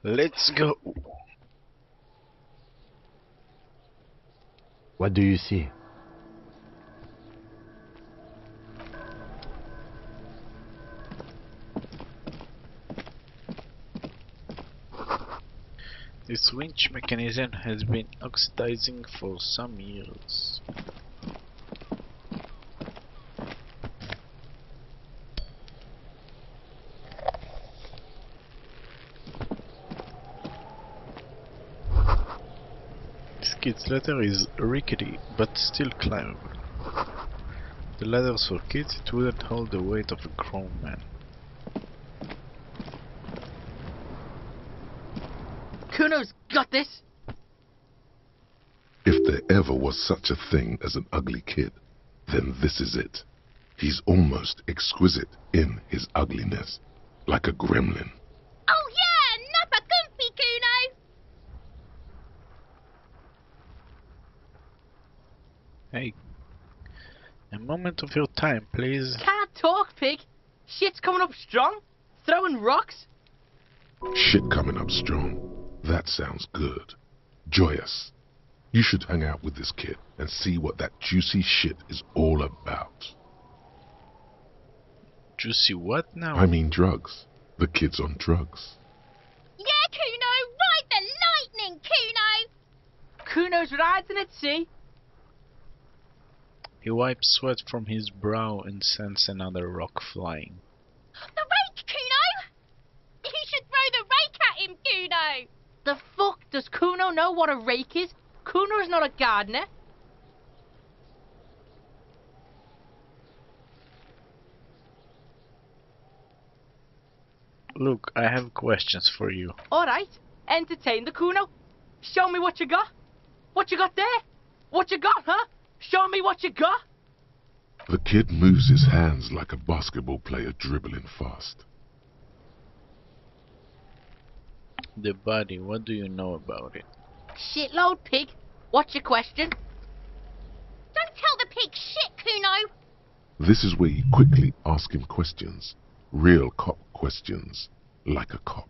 Let's go. What do you see? This winch mechanism has been oxidizing for some years. This kid's ladder is rickety, but still climbable. The ladders for kids, it wouldn't hold the weight of a grown man. Kuno's got this! If there ever was such a thing as an ugly kid, then this is it. He's almost exquisite in his ugliness, like a gremlin. Oh yeah, nappa gumpy, Kuno! Hey, a moment of your time, please. Can't talk, pig! Shit's coming up strong! Throwing rocks! Shit coming up strong. That sounds good. Joyous. You should hang out with this kid and see what that juicy shit is all about. Juicy what now? I mean drugs. The kid's on drugs. Yeah, Kuno! Ride the lightning, Kuno! Kuno's riding it, see? He wipes sweat from his brow and sends another rock flying. The rake, Kuno! You should throw the rake at him, Kuno! The fuck does Kuno know what a rake is? Kuno's not a gardener. Look, I have questions for you. Alright, entertain the Kuno. Show me what you got. What you got there? What you got, huh? Show me what you got. The kid moves his hands like a basketball player dribbling fast. The body, what do you know about it? Shitload, pig. What's your question? Don't tell the pig shit, Kuno! This is where you quickly ask him questions. Real cop questions. Like a cop.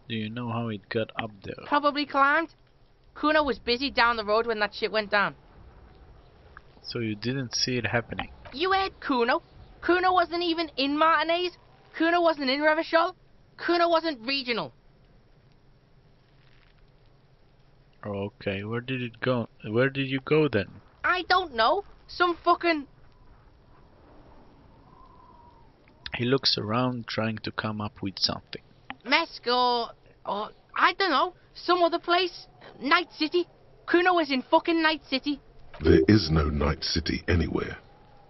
Do you know how it got up there? Probably climbed. Kuno was busy down the road when that shit went down. So you didn't see it happening? You heard Kuno. Kuno wasn't even in Martinez. Kuno wasn't in Revachol. Kuno wasn't regional. Okay, where did it go? Where did you go then? I don't know. Some fucking... He looks around trying to come up with something. Mesk or I don't know. Some other place. Night City. Kuno was in fucking Night City. There is no Night City anywhere.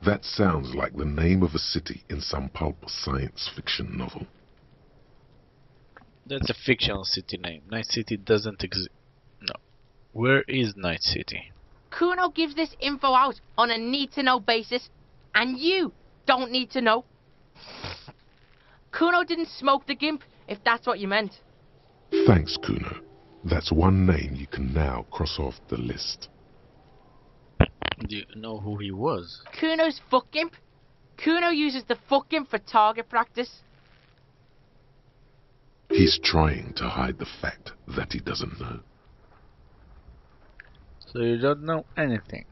That sounds like the name of a city in some pulp science fiction novel. That's a fictional city name. Night City doesn't exist. No. Where is Night City? Kuno gives this info out on a need-to-know basis, and you don't need to know. Kuno didn't smoke the gimp, if that's what you meant. Thanks, Kuno. That's one name you can now cross off the list. Do you know who he was? Kuno's fuck gimp. Kuno uses the fuck gimp for target practice. He's trying to hide the fact that he doesn't know. So you don't know anything.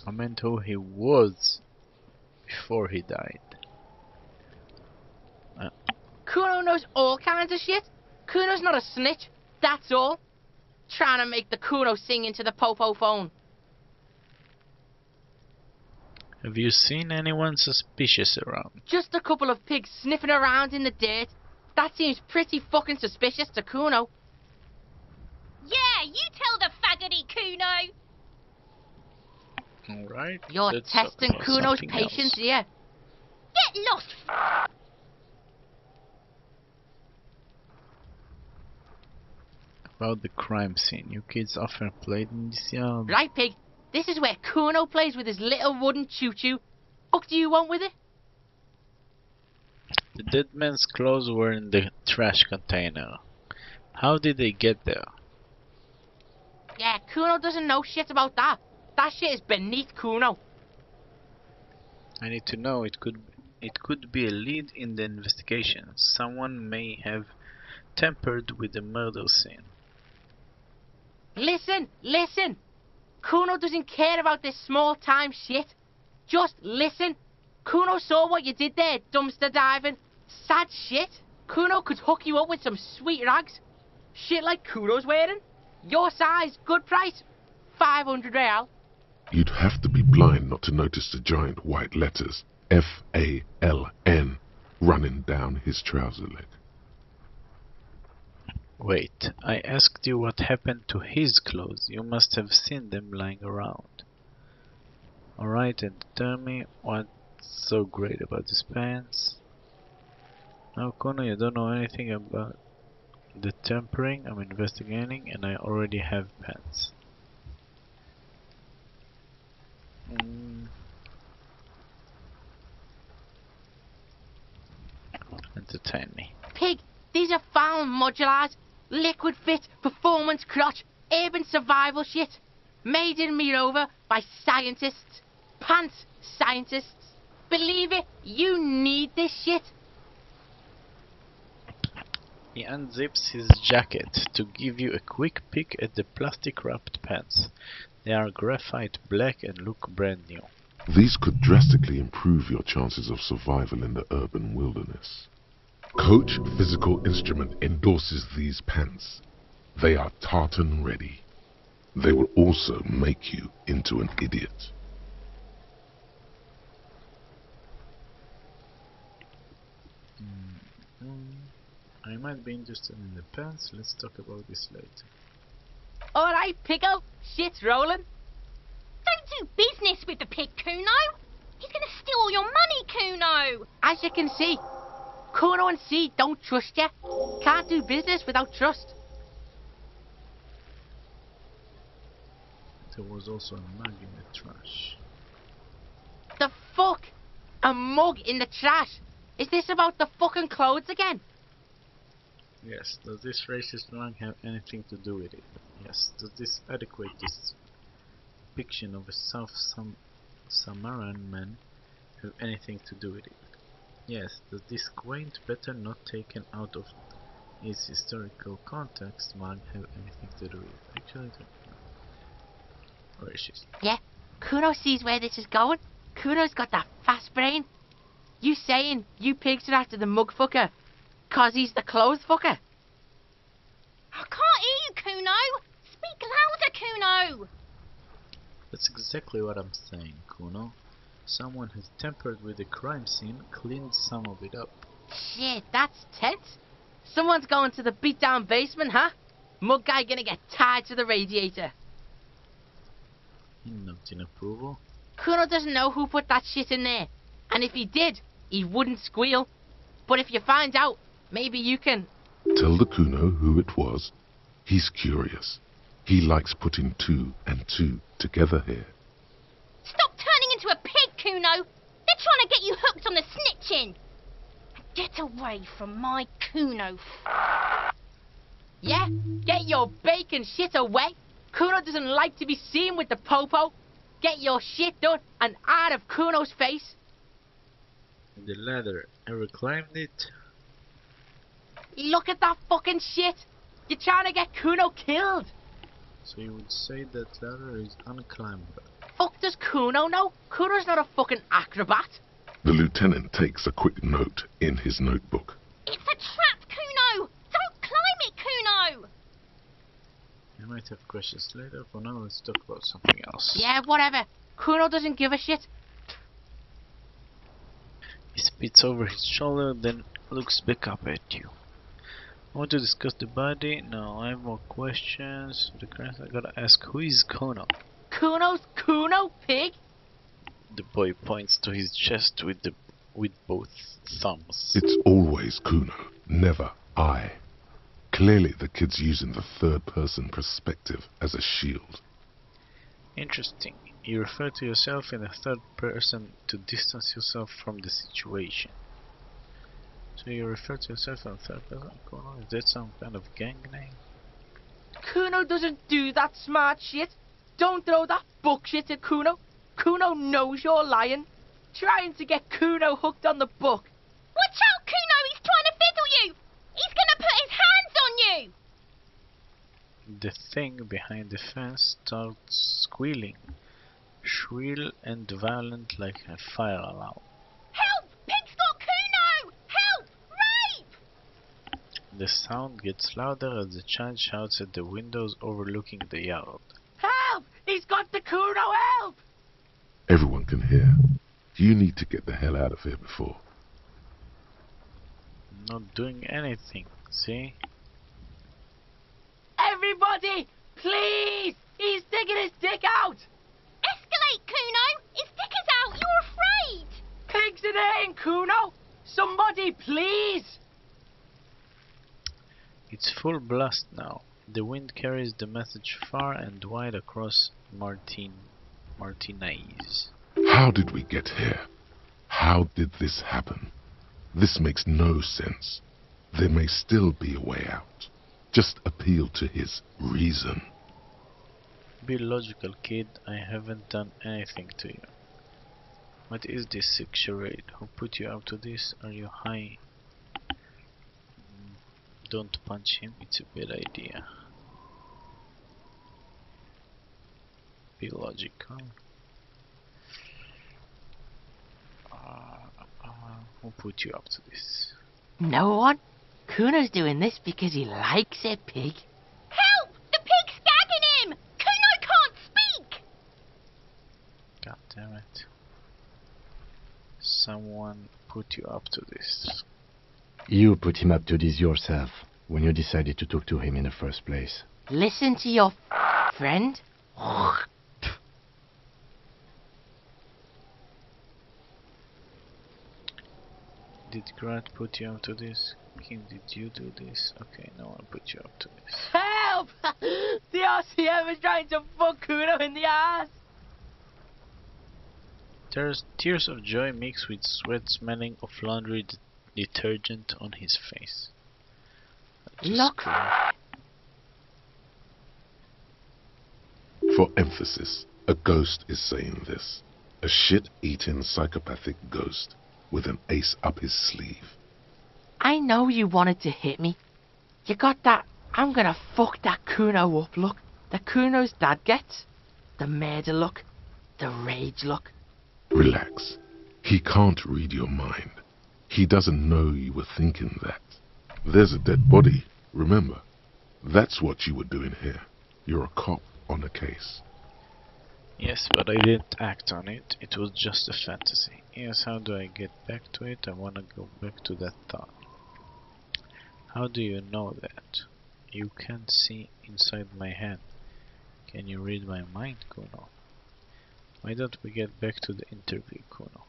I meant who he was before he died. Kuno knows all kinds of shit. Kuno's not a snitch, that's all. Trying to make the Kuno sing into the popo phone. Have you seen anyone suspicious around? Just a couple of pigs sniffing around in the dirt. That seems pretty fucking suspicious to Kuno. Yeah, you tell the faggoty, Kuno! Alright. You're let's talk testing about Kuno's something patience else. here. Get lost! About the crime scene. You kids often played in this yard. Right, pig. This is where Kuno plays with his little wooden choo-choo. What do you want with it? The dead man's clothes were in the trash container. How did they get there? Yeah, Kuno doesn't know shit about that. That shit is beneath Kuno. I need to know. It could be a lead in the investigation. Someone may have tampered with the murder scene. Listen, listen. Kuno doesn't care about this small time shit. Just listen. Kuno saw what you did there, dumpster diving. Sad shit. Kuno could hook you up with some sweet rags. Shit like Kuno's wearing. Your size, good price. 500 real. You'd have to be blind not to notice the giant white letters F-A-L-N running down his trouser leg. Wait, I asked you what happened to his clothes. You must have seen them lying around. Alright, and tell me what's so great about these pants. Now, Kono, you don't know anything about the tampering I'm investigating, and I already have pants. Entertain me. Pig, these are found modulars. Liquid fit, performance crotch, urban survival shit. Made in Mirova by scientists. Pants scientists. Believe it, you need this shit. He unzips his jacket to give you a quick peek at the plastic wrapped pants. They are graphite black and look brand new. These could drastically improve your chances of survival in the urban wilderness. Coach Physical Instrument endorses these pants. They are tartan ready. They will also make you into an idiot. I might be interested in the pants. Let's talk about this later. Alright, Pickle, shit's rolling. Don't do business with the pig, Kuno. He's gonna steal all your money, Kuno. As you can see, Kuno and C don't trust you. Can't do business without trust. There was also a mug in the trash. The fuck? A mug in the trash? Is this about the fucking clothes again? Yes, does this racist mug have anything to do with it? Yes, does this adequate this depiction of a South Samaran man have anything to do with it? Yes, does this quaint pattern not taken out of its historical context mug have anything to do with it? Actually, I don't know. Racist. Yeah, Kuno sees where this is going. Kuno's got that fast brain. You saying you pigs are after the mug fucker 'cause he's the clothes fucker? I can't hear you, Kuno. Speak louder, Kuno. That's exactly what I'm saying, Kuno. Someone has tampered with the crime scene, cleaned some of it up. Shit, that's tense. Someone's going to the beat-down basement, huh? Mug guy gonna get tied to the radiator. He nods in approval. Kuno doesn't know who put that shit in there. And if he did, he wouldn't squeal. But if you find out, maybe you can... Tell the Kuno who it was. He's curious. He likes putting two and two together here. Stop turning into a pig, Kuno. They're trying to get you hooked on the snitching. Get away from my Kuno. Yeah, get your bacon shit away. Kuno doesn't like to be seen with the popo. Get your shit done and out of Kuno's face. The ladder, ever climbed it? Look at that fucking shit. You're trying to get Kuno killed. So you would say that ladder is unclimbable. Fuck does Kuno know? Kuno's not a fucking acrobat. The lieutenant takes a quick note in his notebook. It's a trap, Kuno. Don't climb it, Kuno. I might have questions later. For now, let's talk about something else. Yeah, whatever. Kuno doesn't give a shit. He spits over his shoulder, then looks back up at you. I want to discuss the body. No, I have more questions. The current, I gotta ask, who is Kuno? Kuno's Kuno, pig? The boy points to his chest with both thumbs. It's always Kuno, never I. Clearly the kid's using the third-person perspective as a shield. Interesting. You refer to yourself in the third person to distance yourself from the situation. So you refer to yourself in the third person? Kuno, is that some kind of gang name? Kuno doesn't do that smart shit. Don't throw that bullshit at Kuno. Kuno knows you're lying. Trying to get Kuno hooked on the book. Watch out, Kuno! He's trying to fiddle you! He's gonna put his hands on you! The thing behind the fence starts squealing, shrill and violent like a fire alarm. Help! Pig's got Kuno! Help! Rape! The sound gets louder as the child shouts at the windows overlooking the yard. Help! He's got the Kuno, help! Everyone can hear. You need to get the hell out of here before. Not doing anything, see? Everybody, please! He's sticking his dick out! Escalate, Kuno! His dick is out! You're afraid! Pigs in here, Kuno! Somebody, please! It's full blast now. The wind carries the message far and wide across Martinez. How did we get here? How did this happen? This makes no sense. There may still be a way out. Just appeal to his reason. Be logical, kid. I haven't done anything to you. What is this sick charade? Who put you up to this? Are you high? Don't punch him. It's a bad idea. Be logical. Who put you up to this? No one. Kuno's doing this because he likes it, pig. Help! The pig's gagging him! Kuno can't speak! God damn it. Someone put you up to this. You put him up to this yourself when you decided to talk to him in the first place. Listen to your friend. Did Grat put you up to this? Kim, did you do this? Okay, no one put you up to this. Help! The RCM is trying to fuck Kuno in the ass. There's tears of joy mixed with sweat smelling of laundry detergent on his face. Look. For emphasis, a ghost is saying this. A shit-eating psychopathic ghost with an ace up his sleeve. I know you wanted to hit me. You got that I'm gonna fuck that Kuno up look that Kuno's dad gets. The murder look. The rage look. Relax. He can't read your mind. He doesn't know you were thinking that. There's a dead body, remember? That's what you were doing here. You're a cop on a case. Yes, but I didn't act on it. It was just a fantasy. Yes, how do I get back to it? I wanna go back to that thought. How do you know that? You can't see inside my head. Can you read my mind, Kuno? Why don't we get back to the interview, Kuno?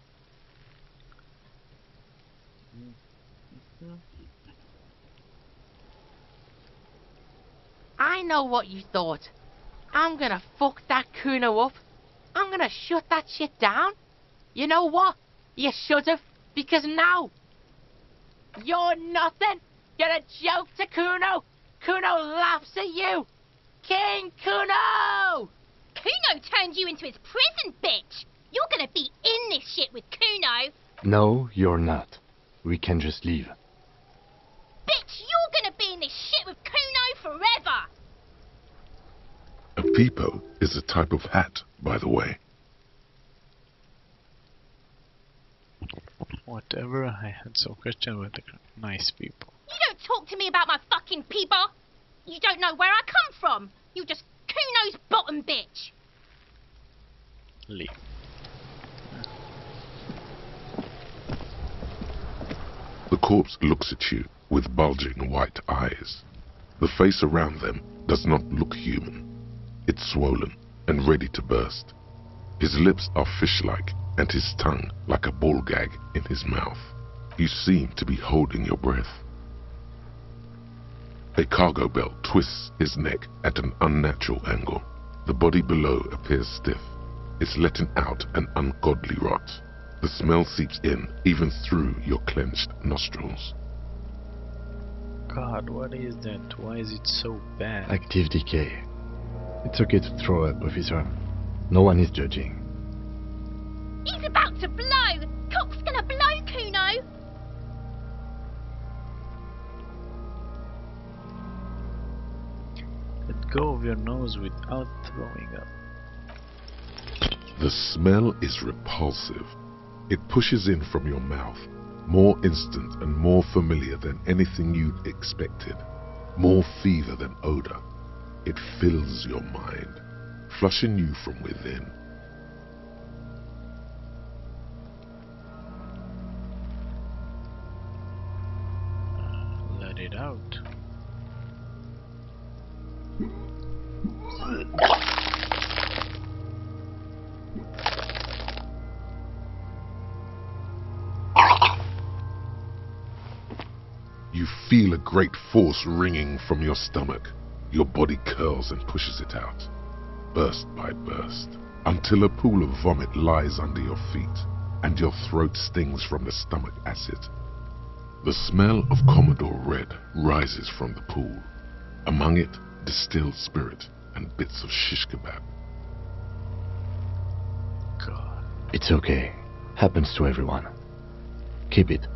I know what you thought. I'm gonna fuck that Kuno up. I'm gonna shut that shit down. You know what? You should've, because now you're nothing. You're a joke to Kuno. Kuno laughs at you. King Kuno! Kuno turned you into his prison, bitch! You're gonna be in this shit with Kuno! No, you're not. We can just leave. Bitch, you're gonna be in this shit with Kuno forever! A peepo is a type of hat, by the way. Whatever, I had some question with the nice people. You don't talk to me about my fucking people! You don't know where I come from! You're just Kuno's bottom bitch! Leave. The corpse looks at you with bulging white eyes. The face around them does not look human. It's swollen and ready to burst. His lips are fish-like and his tongue like a ball gag in his mouth. You seem to be holding your breath. A cargo belt twists his neck at an unnatural angle. The body below appears stiff. It's letting out an ungodly rot. The smell seeps in even through your clenched nostrils. God, what is that? Why is it so bad? Active decay. It's okay to throw up, officer. No one is judging. He's about to blow! Cock's gonna blow, Kuno! Let go of your nose without throwing up. The smell is repulsive. It pushes in from your mouth, more instant and more familiar than anything you'd expected, more fever than odor. It fills your mind, flushing you from within. Let it out. You feel a great force ringing from your stomach. Your body curls and pushes it out, burst by burst, until a pool of vomit lies under your feet, and your throat stings from the stomach acid. The smell of Commodore Red rises from the pool. Among it, distilled spirit and bits of shish kebab. God. It's okay. Happens to everyone. Keep it.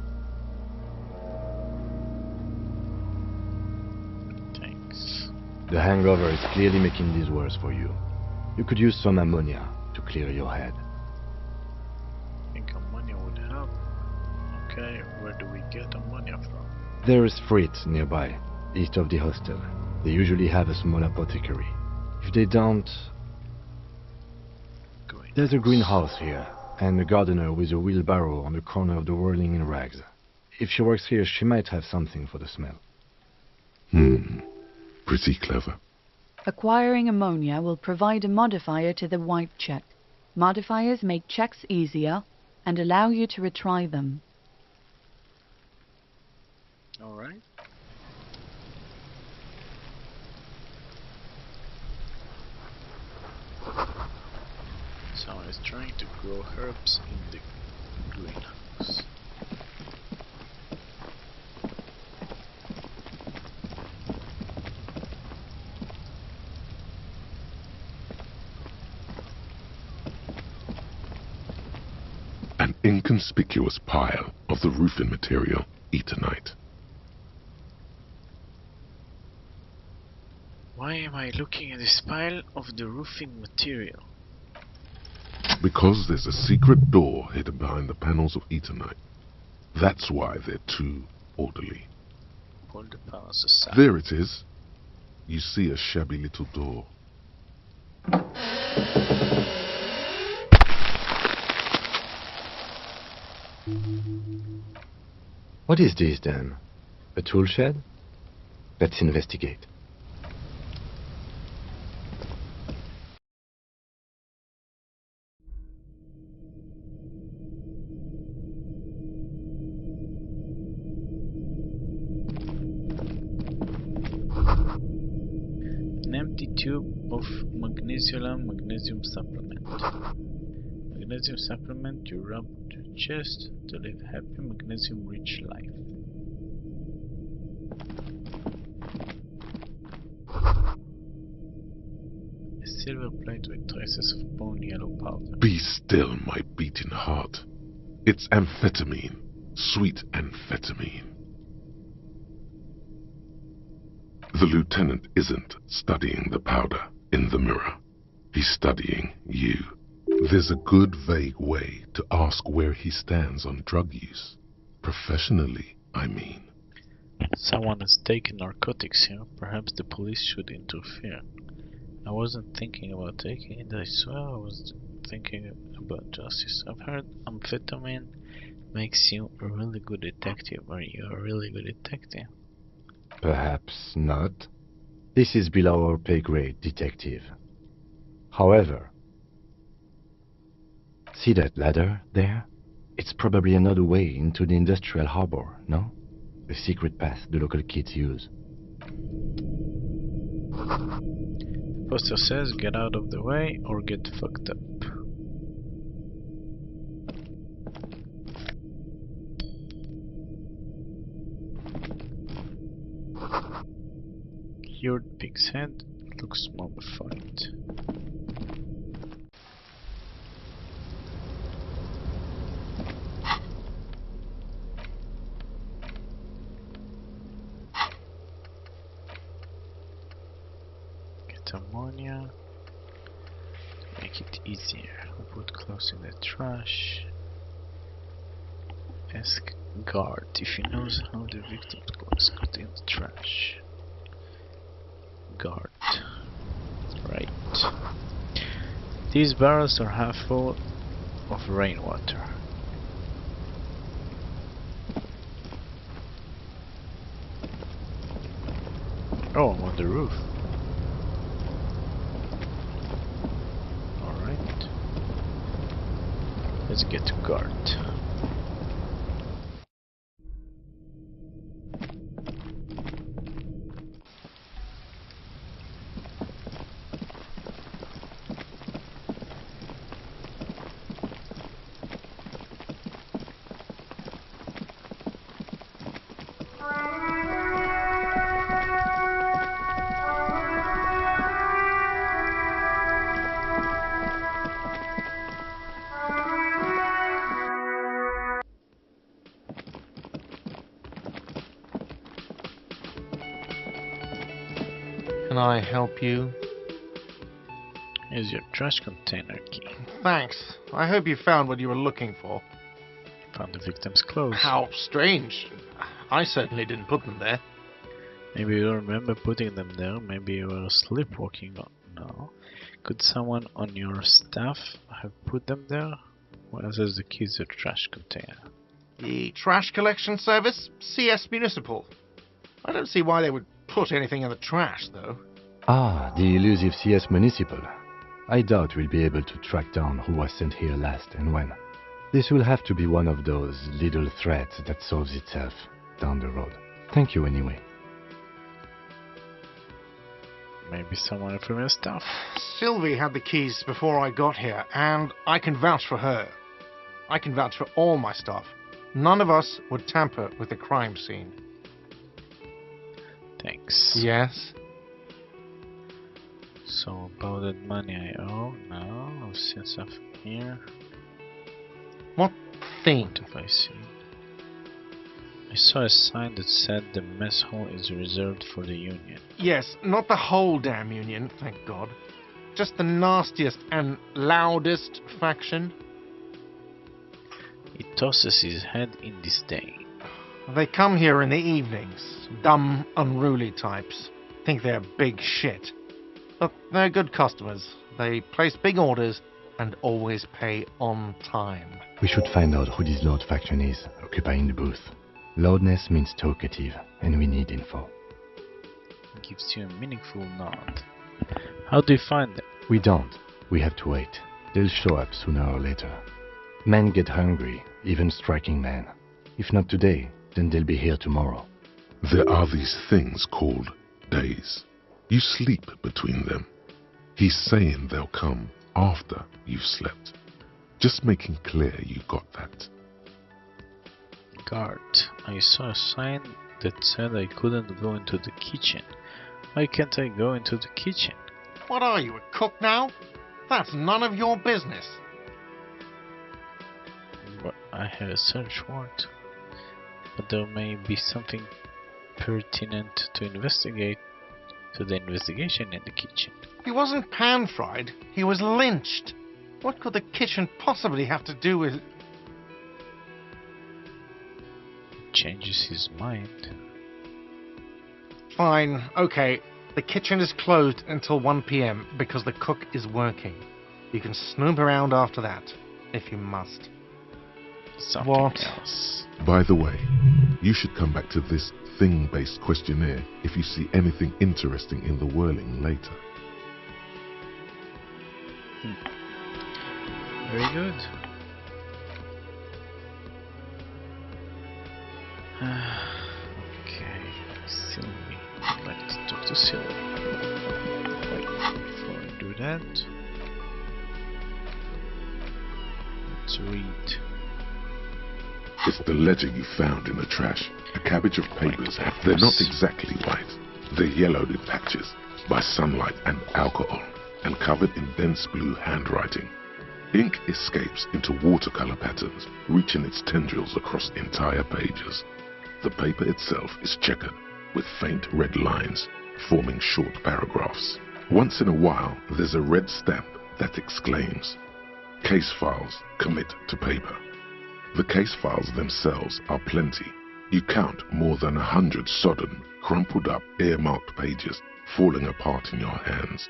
Thanks. The hangover is clearly making this worse for you. You could use some ammonia to clear your head. I think ammonia would help. Okay, where do we get ammonia from? There is freight nearby, east of the hostel. They usually have a small apothecary. If they don't... There's a greenhouse here, and a gardener with a wheelbarrow on the corner of the whirling in rags. If she works here, she might have something for the smell. Pretty clever. Acquiring ammonia will provide a modifier to the wipe check. Modifiers make checks easier and allow you to retry them. Alright. Someone is trying to grow herbs in the greenhouse. An inconspicuous pile of the roofing material, Eternite. Why am I looking at this pile of the roofing material? Because there's a secret door hidden behind the panels of Eternite. That's why they're too orderly. Pull the panels aside. There it is. You see a shabby little door. What is this then? A tool shed? Let's investigate. An empty tube of magnesium supplement. Magnesium supplement you rub to your chest to live happy magnesium-rich life. A silver plate with traces of bone yellow powder. Be still, my beating heart. It's amphetamine. Sweet amphetamine. The lieutenant isn't studying the powder in the mirror. He's studying you. There's a good vague way to ask where he stands on drug use. Professionally, I mean. Someone has taken narcotics here. Perhaps the police should interfere. I wasn't thinking about taking it, I swear I was thinking about justice. I've heard amphetamine makes you a really good detective. Are you a really good detective? Perhaps not. This is below our pay grade, detective. However, see that ladder there? It's probably another way into the industrial harbor, no? A secret path the local kids use. The poster says get out of the way or get fucked up. Cured pig's head, looks mummified. Get ammonia. Make it easier. Put clothes in the trash. Ask guard if he knows how the victim's clothes got in the trash. Guard. Right. These barrels are half full of rainwater. Oh, I'm on the roof. Alright. Let's get to guard. Can I help you? Here's your trash container key. Thanks. I hope you found what you were looking for. Found the victim's clothes. How strange. I certainly didn't put them there. Maybe you don't remember putting them there. Maybe you were sleepwalking. No. Could someone on your staff have put them there? Well, says the keys to the trash container. The trash collection service? CS Municipal. I don't see why they would put anything in the trash, though. Ah, the elusive CS Municipal. I doubt we'll be able to track down who was sent here last and when. This will have to be one of those little threads that solves itself down the road. Thank you anyway. Maybe someone from your staff. Sylvie had the keys before I got here, and I can vouch for her. I can vouch for all my staff. None of us would tamper with the crime scene. Thanks. Yes? So about that money I owe? No, I've seen stuff here. What thing? What have I seen? I saw a sign that said the mess hall is reserved for the Union. Yes, not the whole damn Union, thank God. Just the nastiest and loudest faction. He tosses his head in disdain. They come here in the evenings. Dumb, unruly types. Think they're big shit. But they're good customers. They place big orders and always pay on time. We should find out who this Lord faction is, occupying the booth. Loudness means talkative, and we need info. He gives you a meaningful nod. How do you find them? We don't. We have to wait. They'll show up sooner or later. Men get hungry, even striking men. If not today, then they'll be here tomorrow. There are these things called days. You sleep between them. He's saying they'll come after you've slept. Just making clear you got that. Guard, I saw a sign that said I couldn't go into the kitchen. Why can't I go into the kitchen? What are you, a cook now? That's none of your business. But I have a search warrant. But there may be something pertinent to investigate to the investigation in the kitchen. He wasn't pan-fried. He was lynched. What could the kitchen possibly have to do with... Changes his mind. Fine, okay. The kitchen is closed until 1 PM because the cook is working. You can snoop around after that, if you must. Something What? else. By the way, you should come back to this thing-based questionnaire if you see anything interesting in the whirling later. Very good. Okay, Sylvie. I'd like to talk to Sylvie. Wait, before I do that, let's read. It's the letter you found in the trash. A cabbage of papers. They're not exactly white. They're yellowed in patches. by sunlight and alcohol, and covered in dense blue handwriting. Ink escapes into watercolor patterns, reaching its tendrils across entire pages. The paper itself is checkered, with faint red lines, forming short paragraphs. Once in a while, there's a red stamp that exclaims, "Case files commit to paper." The case files themselves are plenty. You count more than 100 sodden, crumpled up, earmarked pages falling apart in your hands.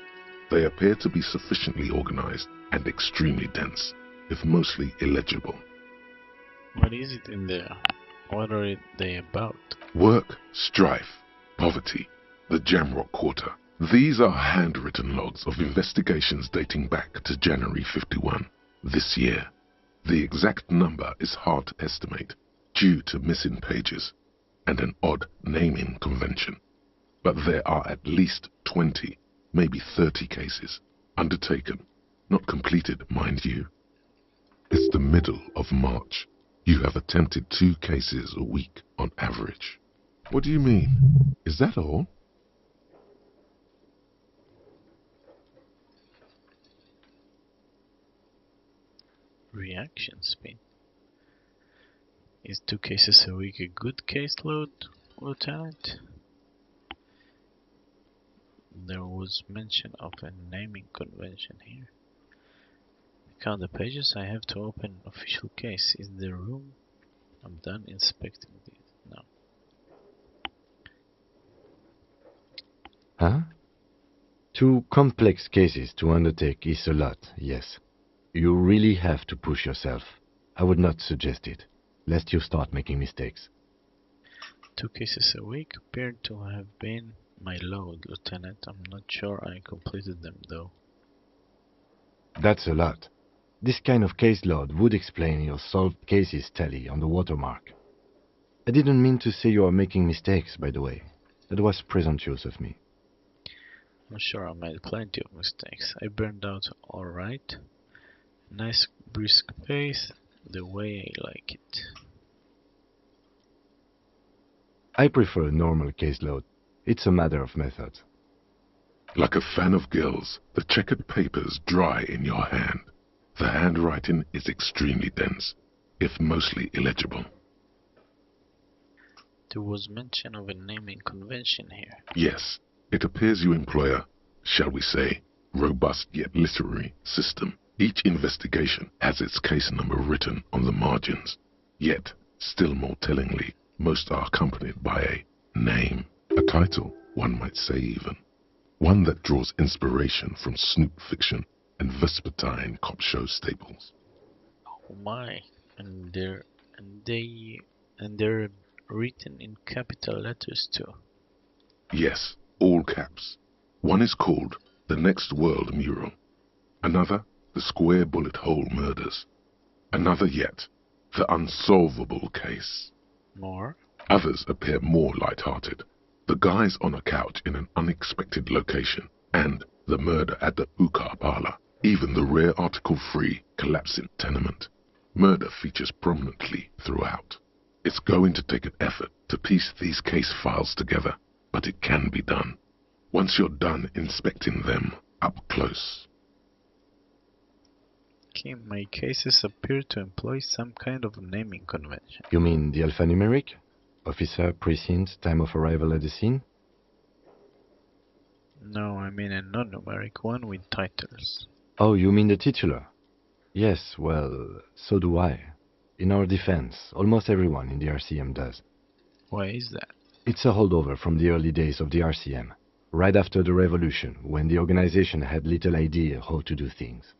They appear to be sufficiently organized and extremely dense, if mostly illegible. What is it in there? What are they about? Work, strife, poverty, the Jamrock Quarter. These are handwritten logs of investigations dating back to January 51, this year. The exact number is hard to estimate due to missing pages and an odd naming convention. But there are at least 20, maybe 30 cases undertaken, not completed, mind you. It's the middle of March. You have attempted 2 cases a week on average. What do you mean? Is that all? Reaction speed. Is 2 cases a week a good caseload, Lieutenant? There was mention of a naming convention here. Count the pages I have to open official case. Is there room? I'm done inspecting these now. Huh? 2 complex cases to undertake is a lot, yes. You really have to push yourself. I would not suggest it, lest you start making mistakes. 2 cases a week appeared to have been my load, Lieutenant. I'm not sure I completed them, though. That's a lot. This kind of caseload would explain your solved cases tally on the watermark. I didn't mean to say you are making mistakes, by the way. That was presumptuous of me. I'm sure I made plenty of mistakes. I burned out alright. Nice brisk pace, the way I like it. I prefer a normal caseload. It's a matter of method. Like a fan of gills, the checkered papers dry in your hand. The handwriting is extremely dense, if mostly illegible. There was mention of a naming convention here. Yes, it appears you employ a, shall we say, robust yet literary system. Each investigation has its case number written on the margins. Yet, still more tellingly, most are accompanied by a name, a title, one might say even. One that draws inspiration from snoop fiction and vespertine cop show staples. Oh my, and they're written in capital letters too. Yes, all caps. One is called The Next World Mural. Another, The Square Bullet Hole Murders. Another yet, The Unsolvable Case. More? Others appear more light-hearted. The Guys on a Couch in an Unexpected Location, and The Murder at the Ukar Parlor. Even the rare article-free Collapsing Tenement. Murder features prominently throughout. It's going to take an effort to piece these case files together, but it can be done. Once you're done inspecting them up close. Okay, my cases appear to employ some kind of naming convention. You mean the alphanumeric? Officer, precinct, time of arrival at the scene? No, I mean a non-numeric one with titles. Oh, you mean the titular? Yes, well, so do I. In our defense, almost everyone in the RCM does. Why is that? It's a holdover from the early days of the RCM, right after the revolution, when the organization had little idea how to do things.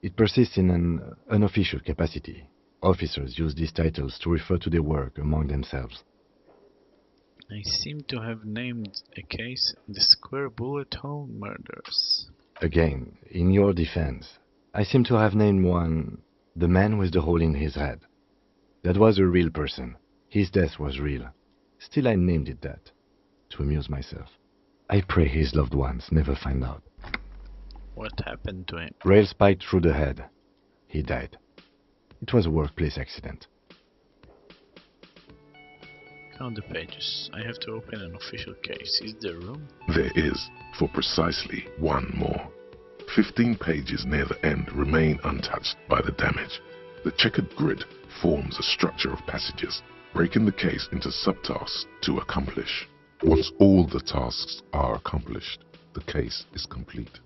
It persists in an unofficial capacity. Officers use these titles to refer to their work among themselves. I seem to have named a case the Square Bullet Hole Murders. Again, in your defense, I seem to have named one the man with the hole in his head. That was a real person. His death was real. Still, I named it that, to amuse myself. I pray his loved ones never find out. What happened to him? Rail spiked through the head. He died. It was a workplace accident. found the pages. I have to open an official case. Is there room? There is, for precisely one more. 15 pages near the end remain untouched by the damage. The checkered grid forms a structure of passages, breaking the case into subtasks to accomplish. Once all the tasks are accomplished, the case is complete.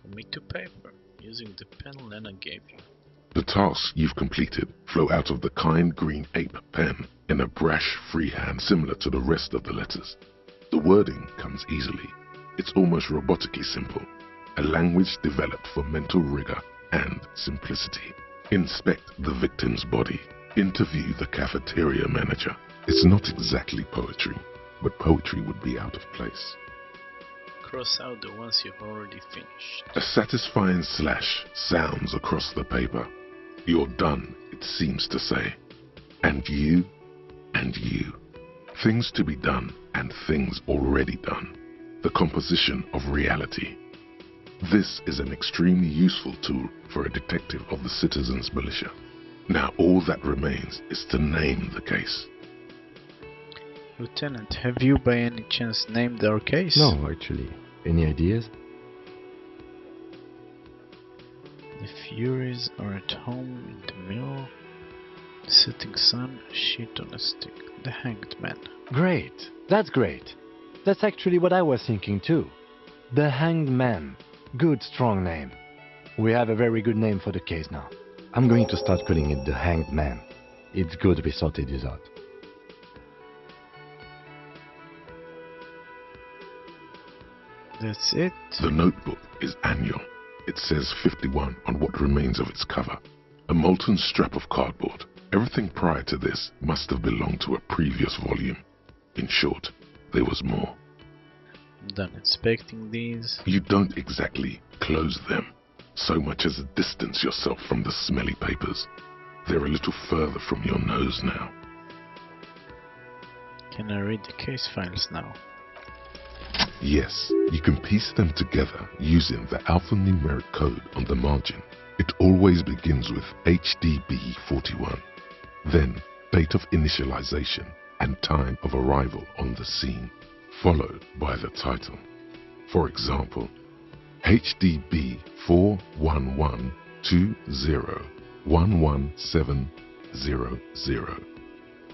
Commit to paper, using the pen Lena gave you. The tasks you've completed flow out of the kind green ape pen in a brash freehand similar to the rest of the letters. The wording comes easily. It's almost robotically simple, a language developed for mental rigor and simplicity. Inspect the victim's body. Interview the cafeteria manager. It's not exactly poetry, but poetry would be out of place. Cross out the ones you've already finished. A satisfying slash sounds across the paper. You're done, it seems to say. And you, and you. Things to be done and things already done. The composition of reality. This is an extremely useful tool for a detective of the citizens' militia. Now all that remains is to name the case. Lieutenant, have you by any chance named our case? No, actually. Any ideas? The Furies are at home in the mill. The setting sun, a sheet on a stick. The Hanged Man. Great. That's great. That's actually what I was thinking too. The Hanged Man. Good, strong name. We have a very good name for the case now. I'm going to start calling it the Hanged Man. It's good we sorted this out. That's it? The notebook is annual. It says 51 on what remains of its cover. A molten strap of cardboard. Everything prior to this must have belonged to a previous volume. In short, there was more. I'm done inspecting these. You don't exactly close them, so much as distance yourself from the smelly papers. They're a little further from your nose now. Can I read the case files now? Yes, you can piece them together using the alphanumeric code on the margin. It always begins with HDB41, then date of initialization and time of arrival on the scene, followed by the title. For example, HDB 41120111700,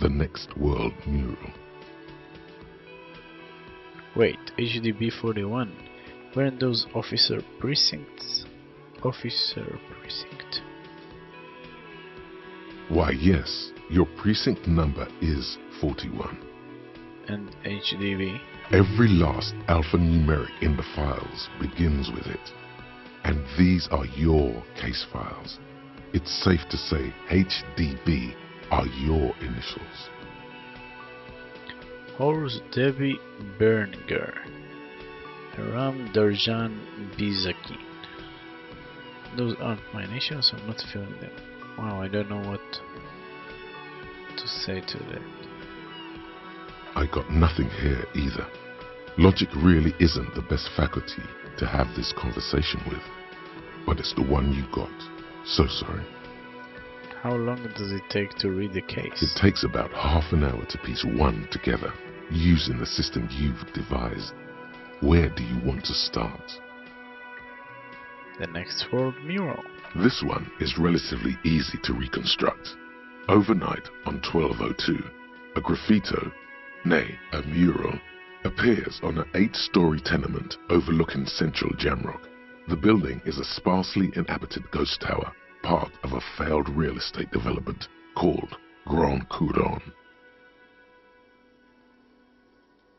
the Next World Mural. Wait, HDB 41. Weren't those officer precincts? Officer precinct. Why yes, your precinct number is 41. And HDB? Every last alphanumeric in the files begins with it. And these are your case files. It's safe to say HDB are your initials. Horus Devi Berninger. Ram Darjan Bizakin. Those aren't my initials, I'm not feeling them. Wow, I don't know what to say to that. I got nothing here either. Logic really isn't the best faculty to have this conversation with, but it's the one you got. So sorry. How long does it take to read the case? It takes about half an hour to piece one together, using the system you've devised. Where do you want to start? The Next World Mural. This one is relatively easy to reconstruct. Overnight on 1202, a graffito, nay, a mural, appears on an 8-story tenement overlooking central Jamrock. The building is a sparsely inhabited ghost tower, part of a failed real estate development called Grand Couronne.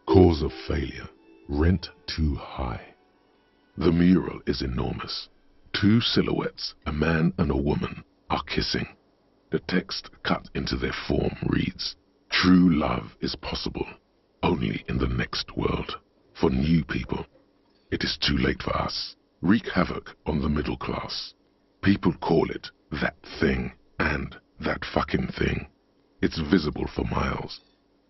Cause of failure: rent too high. The mural is enormous. 2 silhouettes, a man and a woman, are kissing. The text cut into their form reads, "True love is possible only in the next world. For new people, it is too late for us. Wreak havoc on the middle class. People call it that thing and that fucking thing. It's visible for miles.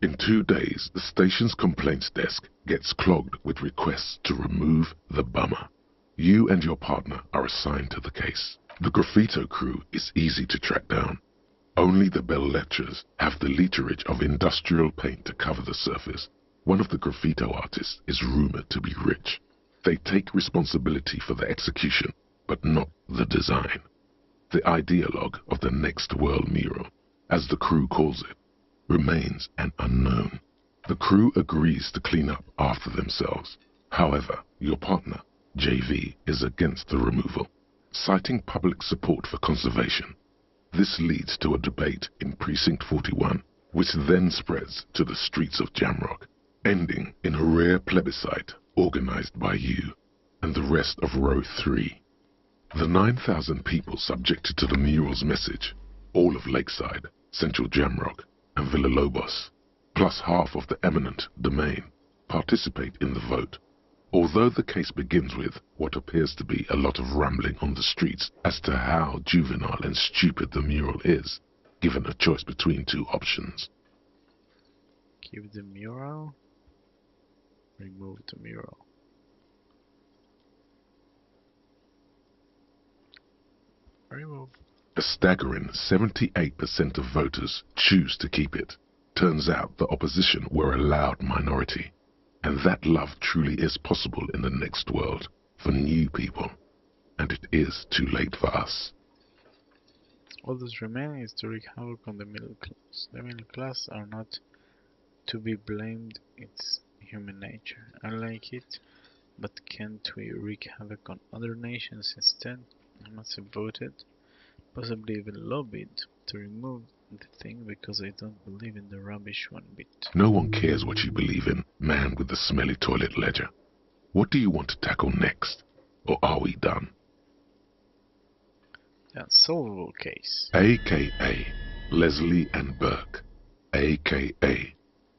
In 2 days, the station's complaints desk gets clogged with requests to remove the bummer. You and your partner are assigned to the case. The graffito crew is easy to track down. Only the belles-lettres have the literage of industrial paint to cover the surface. One of the graffito artists is rumored to be rich. They take responsibility for the execution, but not the design. The ideologue of the next world mural, as the crew calls it, remains an unknown. The crew agrees to clean up after themselves. However, your partner, JV, is against the removal, citing public support for conservation. This leads to a debate in Precinct 41, which then spreads to the streets of Jamrock, ending in a rare plebiscite organized by you and the rest of Row 3. The 9,000 people subjected to the mural's message, all of Lakeside, Central Jamrock, and Villalobos, plus half of the eminent domain, participate in the vote. Although the case begins with what appears to be a lot of rambling on the streets as to how juvenile and stupid the mural is, given a choice between two options. Keep the mural. Remove the mural. Remove. A staggering 78% of voters choose to keep it. Turns out the opposition were a loud minority. And that love truly is possible in the next world for new people. And it is too late for us. All that's remaining is to wreak havoc on the middle class. The middle class are not to be blamed, it's human nature. I like it, but can't we wreak havoc on other nations instead? I must have voted, possibly even lobbied, to remove the thing because I don't believe in the rubbish one bit. No one cares what you believe in, man with the smelly toilet ledger. What do you want to tackle next? Or are we done? The unsolvable case. AKA Leslie and Burke. AKA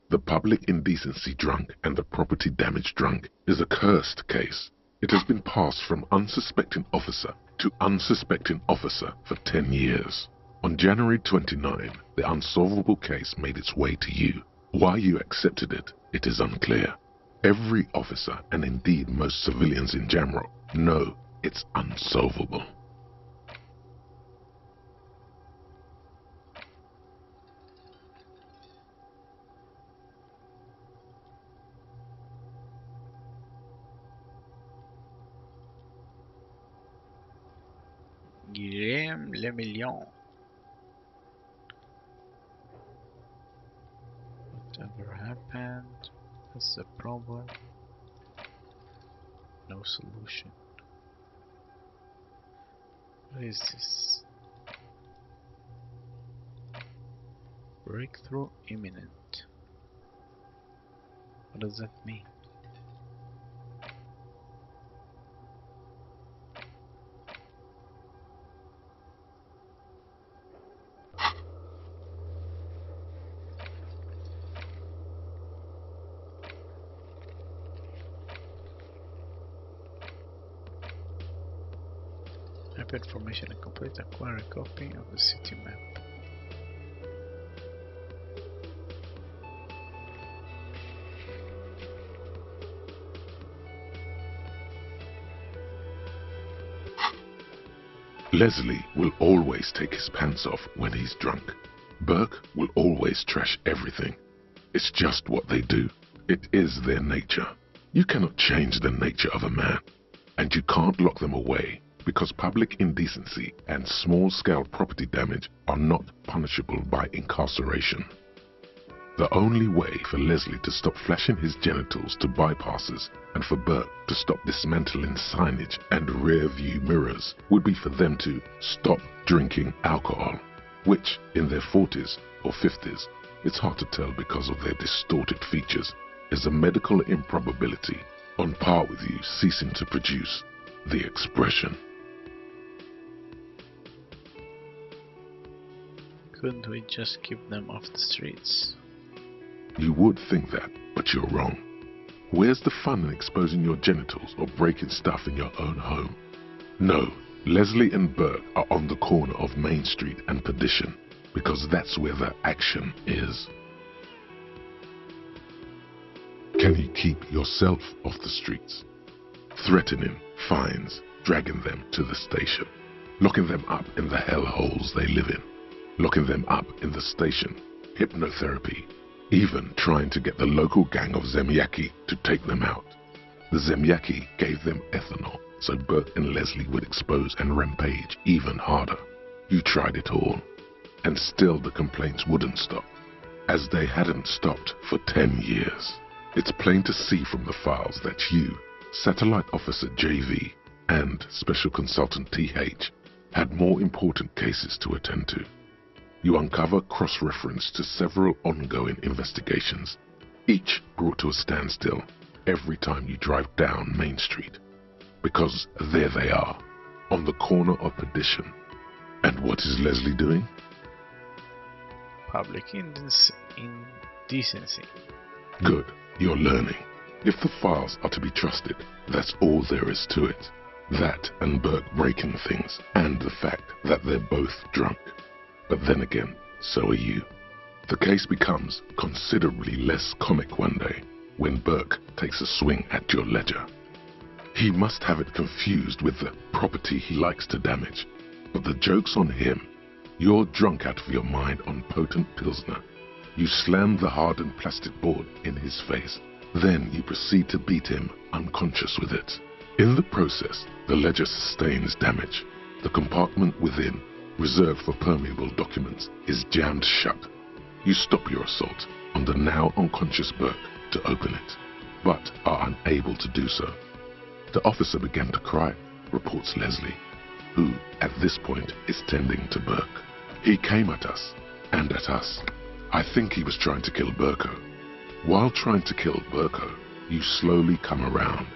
the public indecency drunk and the property damage drunk is a cursed case. It has been passed from unsuspecting officer to unsuspecting officer for 10 years. On January 29, the unsolvable case made its way to you. Why you accepted it, it is unclear. Every officer, and indeed most civilians in Jamrock, know it's unsolvable. Guillaume Le Million. Whatever happened? What's the problem? No solution. What is this? Breakthrough imminent. What does that mean? Map information and complete. Acquire a copy of the city map. Leslie will always take his pants off when he's drunk. Burke will always trash everything. It's just what they do. It is their nature. You cannot change the nature of a man. And you can't lock them away because public indecency and small-scale property damage are not punishable by incarceration. The only way for Leslie to stop flashing his genitals to bypassers and for Burke to stop dismantling signage and rear-view mirrors would be for them to stop drinking alcohol, which in their 40s or 50s, it's hard to tell because of their distorted features, is a medical improbability on par with you ceasing to produce the expression. Couldn't we just keep them off the streets? You would think that, but you're wrong. Where's the fun in exposing your genitals or breaking stuff in your own home? No, Leslie and Burke are on the corner of Main Street and Perdition because that's where the action is. Can you keep yourself off the streets? Threatening fines, dragging them to the station, locking them up in the hellholes they live in. locking them up in the station, hypnotherapy, even trying to get the local gang of Zemyaki to take them out. The Zemyaki gave them ethanol so Burke and Leslie would expose and rampage even harder. You tried it all, and still the complaints wouldn't stop, as they hadn't stopped for 10 years. It's plain to see from the files that you, Satellite Officer JV, and Special Consultant TH had more important cases to attend to. You uncover cross-reference to several ongoing investigations, each brought to a standstill every time you drive down Main Street. Because there they are, on the corner of Perdition. And what is Leslie doing? Public indecency. Good, you're learning. If the files are to be trusted, that's all there is to it. That and Burke breaking things, and the fact that they're both drunk. But then again, so are you. The case becomes considerably less comic one day when Burke takes a swing at your ledger. He must have it confused with the property he likes to damage. But the joke's on him. You're drunk out of your mind on potent Pilsner. You slam the hardened plastic board in his face. Then you proceed to beat him unconscious with it. In the process, the ledger sustains damage. The compartment within, reserved for permeable documents, is jammed shut. You stop your assault on the now unconscious Burke to open it, but are unable to do so. The officer began to cry, reports Leslie, who at this point is tending to Burke. He came at us, and at us. I think he was trying to kill Burko. While trying to kill Burko, you slowly come around.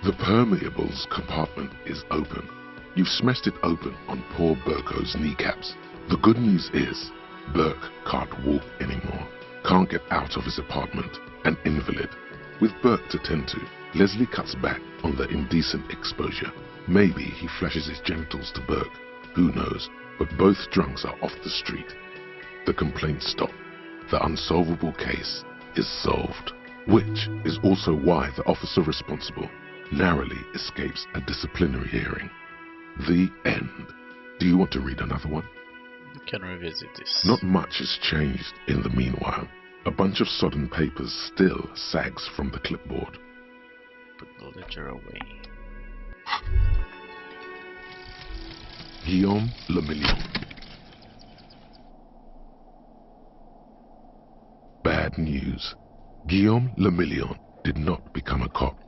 The permeables compartment is open. You've smashed it open on poor Burko's kneecaps. The good news is, Burke can't walk anymore, can't get out of his apartment, an invalid. With Burke to tend to, Leslie cuts back on the indecent exposure. Maybe he flashes his genitals to Burke, who knows, but both drunks are off the street. The complaints stop. The unsolvable case is solved, which is also why the officer responsible narrowly escapes a disciplinary hearing. The end. Do you want to read another one? You can revisit this. Not much has changed in the meanwhile. A bunch of sodden papers still sags from the clipboard. Put the ledger away. Guillaume Le Million. Bad news. Guillaume Le Million did not become a cop.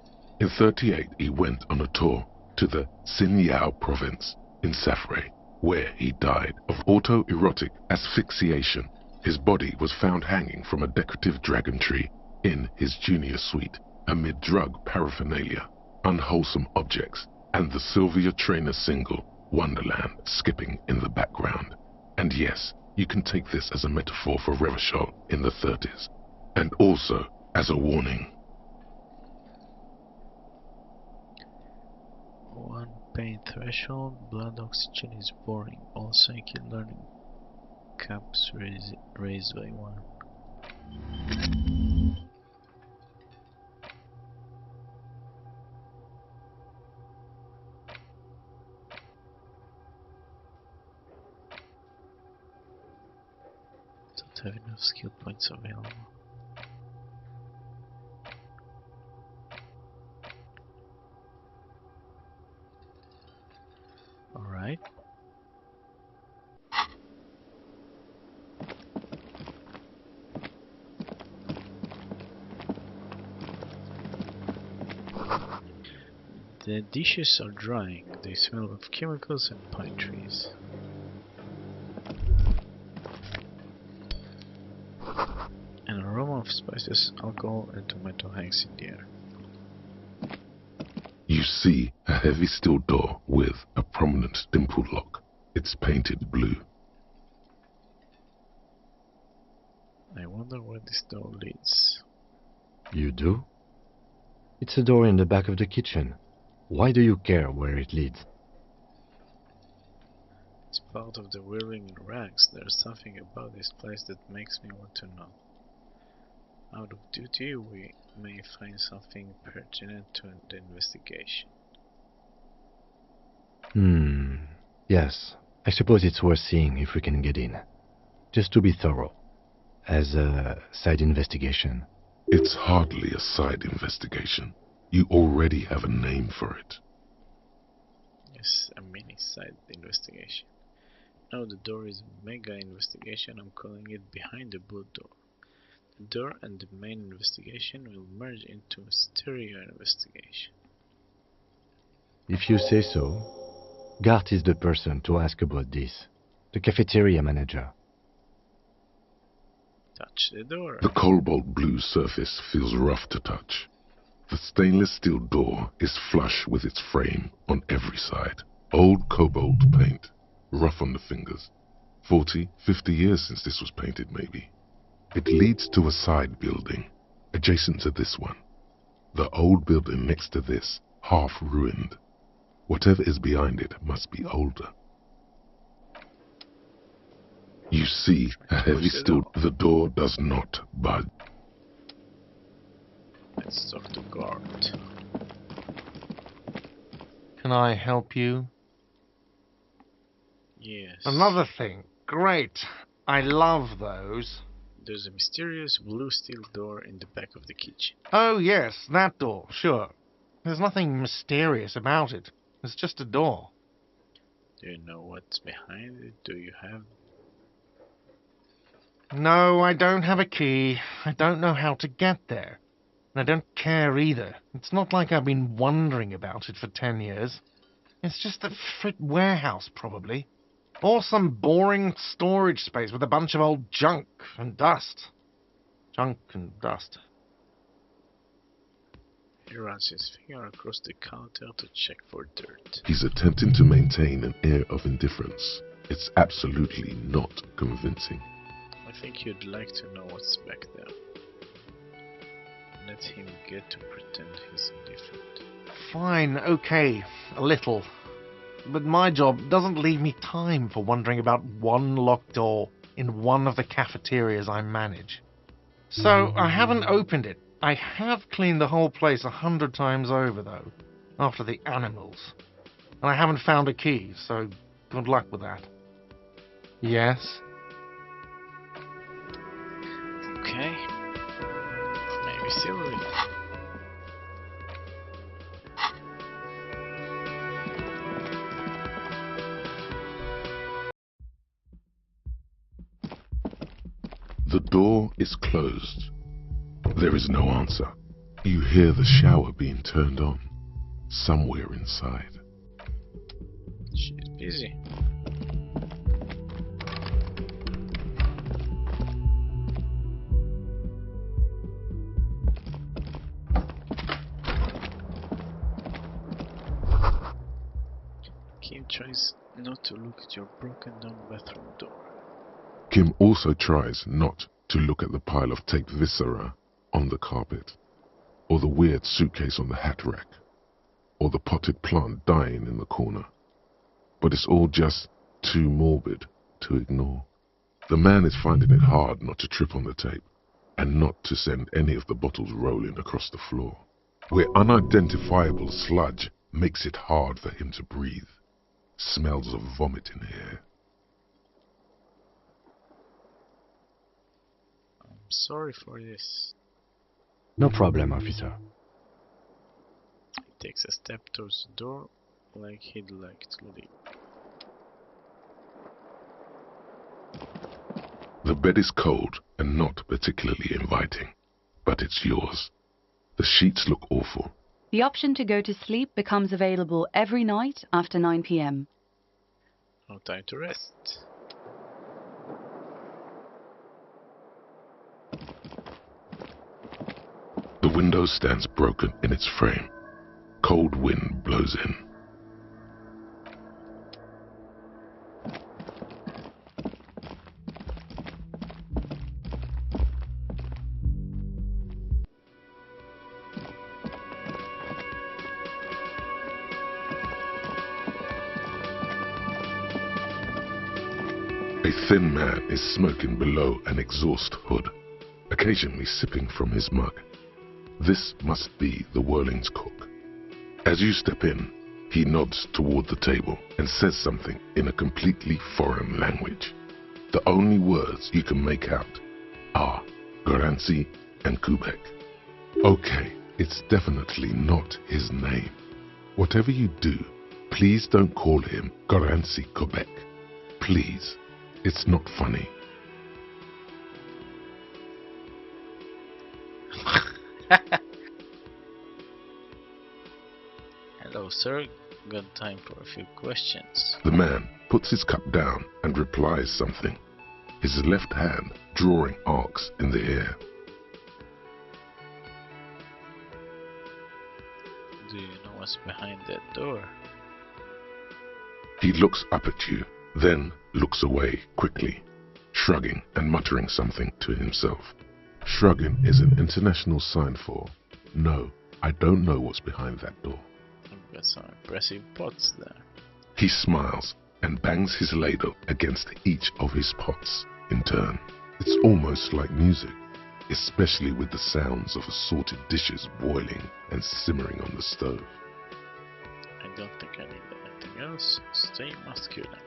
In 1938, he went on a tour to the Sinyao province in Safre, where he died of autoerotic asphyxiation. His body was found hanging from a decorative dragon tree in his junior suite, amid drug paraphernalia, unwholesome objects, and the Sylvia Trainer single, Wonderland, skipping in the background. And yes, you can take this as a metaphor for Revachol in the 30s, and also as a warning. One pain threshold, blood oxygen is boring. All psychic learning caps raised by one. Don't have enough skill points available. Alright. The dishes are drying. They smell of chemicals and pine trees. An aroma of spices, alcohol, and tomato hangs in the air. You see a heavy steel door with a prominent dimpled lock. It's painted blue. I wonder where this door leads. You do? It's a door in the back of the kitchen. Why do you care where it leads? It's part of the whirling in rags. There's something about this place that makes me want to know. Out of duty, we may find something pertinent to the investigation. Yes. I suppose it's worth seeing if we can get in. just to be thorough, as a side investigation. It's hardly a side investigation. You already have a name for it. Yes, a mini side investigation. Now the door is a mega investigation. I'm calling it behind the blue door. The door and the main investigation will merge into a stereo investigation. If you say so, Gart is the person to ask about this. The cafeteria manager. Touch the door. The cobalt blue surface feels rough to touch. The stainless steel door is flush with its frame on every side. Old cobalt paint, rough on the fingers. 40, 50 years since this was painted, maybe. It leads to a side building, adjacent to this one. The old building next to this, half ruined. Whatever is behind it must be older. You see a heavy steel. The door does not budge. Let's talk to guard. Can I help you? Yes. Another thing. Great. I love those. There's a mysterious blue steel door in the back of the kitchen. Oh, yes, that door, sure. There's nothing mysterious about it. It's just a door. Do you know what's behind it? Do you have... No, I don't have a key. I don't know how to get there. And I don't care either. It's not like I've been wondering about it for 10 years. It's just a frit warehouse, probably. Or some boring storage space with a bunch of old junk and dust. Junk and dust. He runs his finger across the counter to check for dirt. He's attempting to maintain an air of indifference. It's absolutely not convincing. I think you'd like to know what's back there. Let him get to pretend he's indifferent. Fine, okay, a little. But my job doesn't leave me time for wondering about one locked door in one of the cafeterias I manage. So I haven't opened it. I have cleaned the whole place 100 times over, though, after the animals. And I haven't found a key, so good luck with that. Yes? Okay. Maybe Silvery. The door is closed. There is no answer. You hear the shower being turned on, somewhere inside. She's busy. Kim tries not to look at your broken down bathroom door. Kim also tries not to look at the pile of taped viscera on the carpet, or the weird suitcase on the hat rack, or the potted plant dying in the corner. But it's all just too morbid to ignore. The man is finding it hard not to trip on the tape, and not to send any of the bottles rolling across the floor, where unidentifiable sludge makes it hard for him to breathe. Smells of vomit in the air. I'm sorry for this. No problem, officer. He takes a step towards the door, like he'd like to leave. The bed is cold and not particularly inviting, but it's yours. The sheets look awful. The option to go to sleep becomes available every night after 9 p.m. No time to rest. The window stands broken in its frame. Cold wind blows in. A thin man is smoking below an exhaust hood, occasionally sipping from his mug. This must be the Whirling's cook. As you step in, he nods toward the table and says something in a completely foreign language. The only words you can make out are Garancy and Kubek. Okay, it's definitely not his name. Whatever you do, please don't call him Garancy Kubek. Please, it's not funny. Hello, sir. Got time for a few questions. The man puts his cup down and replies something, his left hand drawing arcs in the air. Do you know what's behind that door? He looks up at you, then looks away quickly, shrugging and muttering something to himself. Shrugging is an international sign for, no, I don't know what's behind that door. I've got some impressive pots there. He smiles and bangs his ladle against each of his pots in turn. It's almost like music, especially with the sounds of assorted dishes boiling and simmering on the stove. I don't think I need anything else. Stay masculine.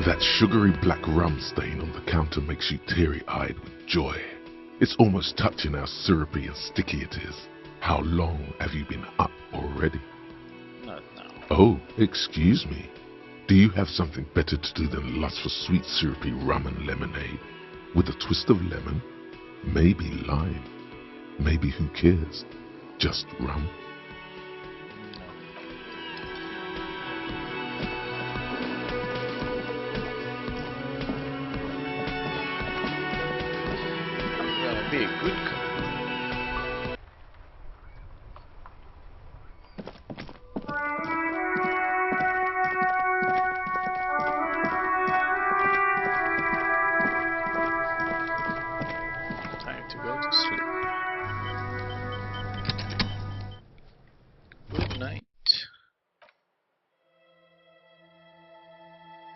That sugary black rum stain on the counter makes you teary-eyed with joy. It's almost touching how syrupy and sticky it is. How long have you been up already? Not now. Oh, excuse me. Do you have something better to do than lust for sweet syrupy rum and lemonade? With a twist of lemon? Maybe lime? Maybe who cares? Just rum? I'm gonna be a good cop.